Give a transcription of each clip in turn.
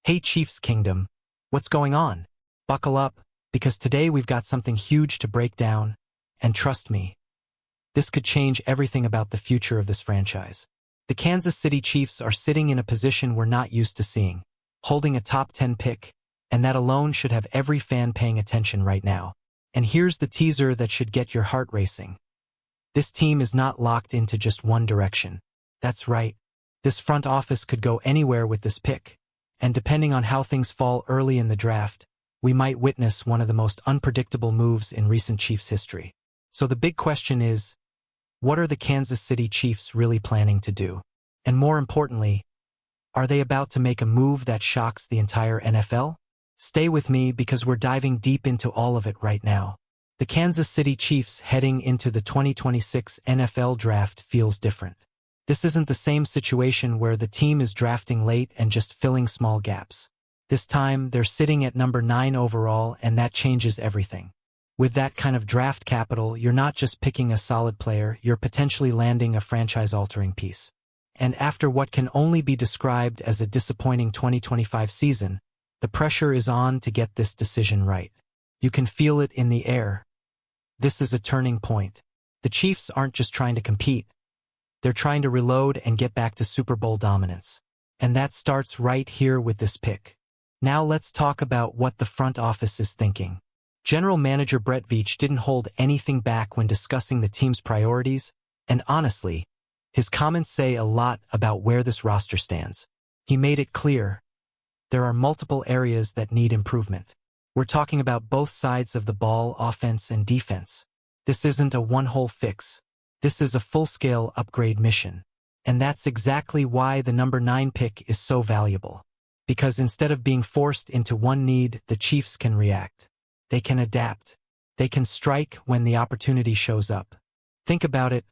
Hey Chiefs Kingdom, what's going on? Buckle up, because today we've got something huge to break down, and trust me, this could change everything about the future of this franchise. The Kansas City Chiefs are sitting in a position we're not used to seeing, holding a top 10 pick, and that alone should have every fan paying attention right now. And here's the teaser that should get your heart racing. This team is not locked into just one direction. That's right, this front office could go anywhere with this pick. And depending on how things fall early in the draft, we might witness one of the most unpredictable moves in recent Chiefs history. So the big question is, what are the Kansas City Chiefs really planning to do? And more importantly, are they about to make a move that shocks the entire NFL? Stay with me because we're diving deep into all of it right now. The Kansas City Chiefs heading into the 2026 NFL Draft feels different. This isn't the same situation where the team is drafting late and just filling small gaps. This time, they're sitting at number 9 overall, and that changes everything. With that kind of draft capital, you're not just picking a solid player, you're potentially landing a franchise-altering piece. And after what can only be described as a disappointing 2025 season, the pressure is on to get this decision right. You can feel it in the air. This is a turning point. The Chiefs aren't just trying to compete. They're trying to reload and get back to Super Bowl dominance. And that starts right here with this pick. Now let's talk about what the front office is thinking. General Manager Brett Veach didn't hold anything back when discussing the team's priorities, and honestly, his comments say a lot about where this roster stands. He made it clear, there are multiple areas that need improvement. We're talking about both sides of the ball, offense and defense. This isn't a one-hole fix. This is a full-scale upgrade mission. And that's exactly why the number 9 pick is so valuable. Because instead of being forced into one need, the Chiefs can react. They can adapt. They can strike when the opportunity shows up. Think about it.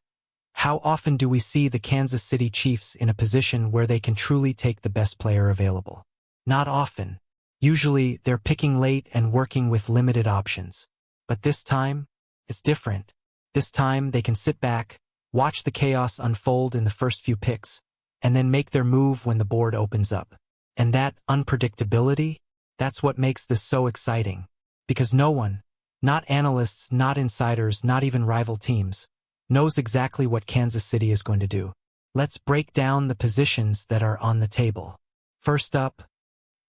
How often do we see the Kansas City Chiefs in a position where they can truly take the best player available? Not often. Usually, they're picking late and working with limited options. But this time, it's different. This time, they can sit back, watch the chaos unfold in the first few picks, and then make their move when the board opens up. And that unpredictability, that's what makes this so exciting. Because no one, not analysts, not insiders, not even rival teams, knows exactly what Kansas City is going to do. Let's break down the positions that are on the table. First up,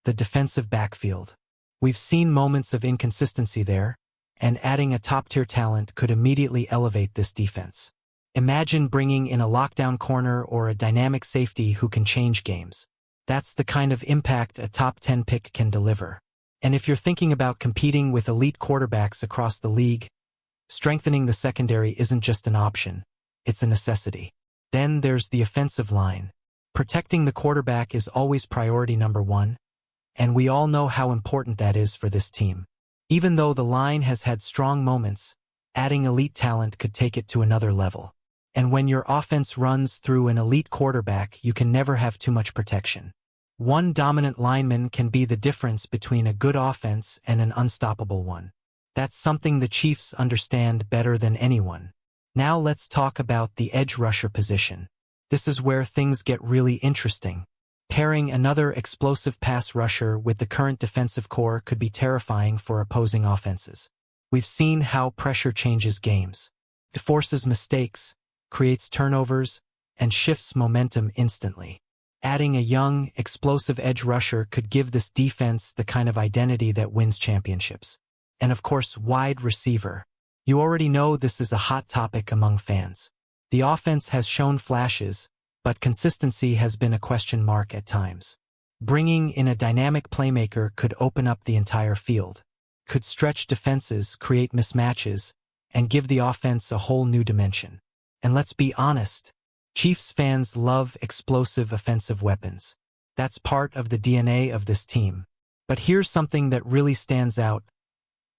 the defensive backfield. We've seen moments of inconsistency there, and adding a top-tier talent could immediately elevate this defense. Imagine bringing in a lockdown corner or a dynamic safety who can change games. That's the kind of impact a top 10 pick can deliver. And if you're thinking about competing with elite quarterbacks across the league, strengthening the secondary isn't just an option, it's a necessity. Then there's the offensive line. Protecting the quarterback is always priority number 1, and we all know how important that is for this team. Even though the line has had strong moments, adding elite talent could take it to another level. And when your offense runs through an elite quarterback, you can never have too much protection. One dominant lineman can be the difference between a good offense and an unstoppable one. That's something the Chiefs understand better than anyone. Now let's talk about the edge rusher position. This is where things get really interesting. Pairing another explosive pass rusher with the current defensive core could be terrifying for opposing offenses. We've seen how pressure changes games. It forces mistakes, creates turnovers, and shifts momentum instantly. Adding a young, explosive edge rusher could give this defense the kind of identity that wins championships. And of course, wide receiver. You already know this is a hot topic among fans. The offense has shown flashes, but consistency has been a question mark at times. Bringing in a dynamic playmaker could open up the entire field, could stretch defenses, create mismatches, and give the offense a whole new dimension. And let's be honest, Chiefs fans love explosive offensive weapons. That's part of the DNA of this team. But here's something that really stands out.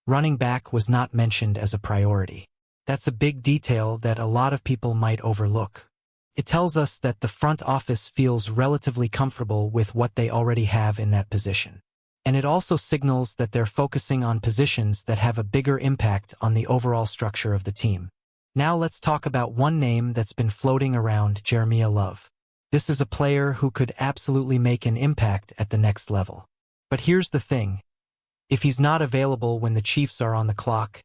Running back was not mentioned as a priority. That's a big detail that a lot of people might overlook. It tells us that the front office feels relatively comfortable with what they already have in that position. And it also signals that they're focusing on positions that have a bigger impact on the overall structure of the team. Now let's talk about one name that's been floating around, Jeremiah Love. This is a player who could absolutely make an impact at the next level. But here's the thing. If he's not available when the Chiefs are on the clock,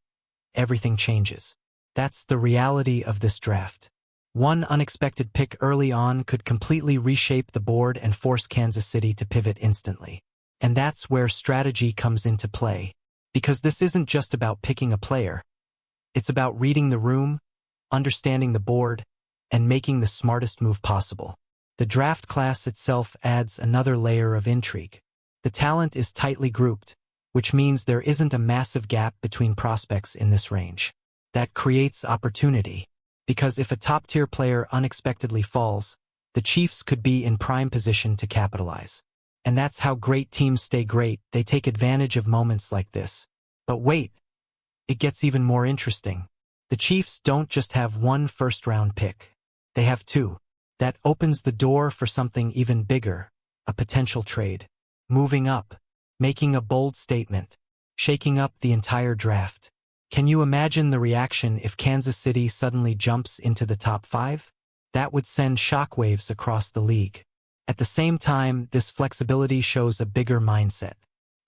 everything changes. That's the reality of this draft. One unexpected pick early on could completely reshape the board and force Kansas City to pivot instantly. And that's where strategy comes into play. Because this isn't just about picking a player. It's about reading the room, understanding the board, and making the smartest move possible. The draft class itself adds another layer of intrigue. The talent is tightly grouped, which means there isn't a massive gap between prospects in this range. That creates opportunity. Because if a top-tier player unexpectedly falls, the Chiefs could be in prime position to capitalize. And that's how great teams stay great. They take advantage of moments like this. But wait, it gets even more interesting. The Chiefs don't just have one first-round pick. They have two. That opens the door for something even bigger, a potential trade. Moving up, making a bold statement, shaking up the entire draft. Can you imagine the reaction if Kansas City suddenly jumps into the top 5? That would send shockwaves across the league. At the same time, this flexibility shows a bigger mindset.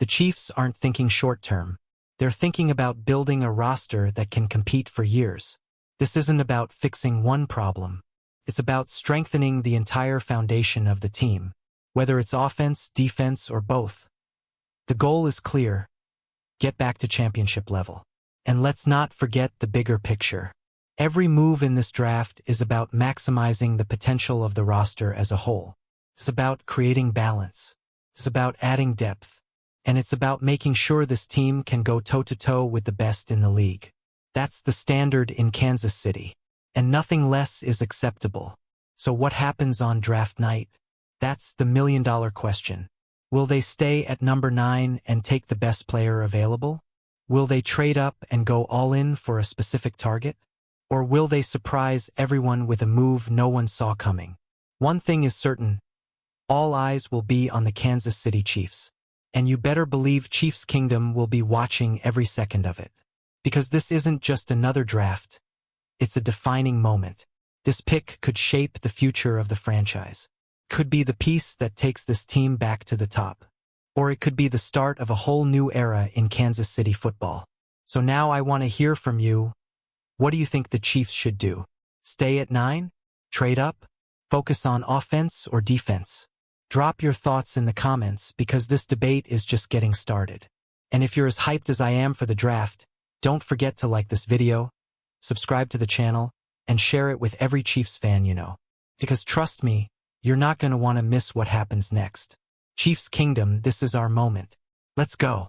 The Chiefs aren't thinking short-term. They're thinking about building a roster that can compete for years. This isn't about fixing one problem. It's about strengthening the entire foundation of the team, whether it's offense, defense, or both. The goal is clear. Get back to championship level. And let's not forget the bigger picture. Every move in this draft is about maximizing the potential of the roster as a whole. It's about creating balance. It's about adding depth. And it's about making sure this team can go toe-to-toe with the best in the league. That's the standard in Kansas City. And nothing less is acceptable. So what happens on draft night? That's the million-dollar question. Will they stay at number 9 and take the best player available? Will they trade up and go all in for a specific target? Or will they surprise everyone with a move no one saw coming? One thing is certain. All eyes will be on the Kansas City Chiefs. And you better believe Chiefs Kingdom will be watching every second of it. Because this isn't just another draft. It's a defining moment. This pick could shape the future of the franchise. Could be the piece that takes this team back to the top. Or it could be the start of a whole new era in Kansas City football. So now I want to hear from you. What do you think the Chiefs should do? Stay at 9? Trade up? Focus on offense or defense? Drop your thoughts in the comments because this debate is just getting started. And if you're as hyped as I am for the draft, don't forget to like this video, subscribe to the channel, and share it with every Chiefs fan you know. Because trust me, you're not going to want to miss what happens next. Chiefs Kingdom, this is our moment. Let's go.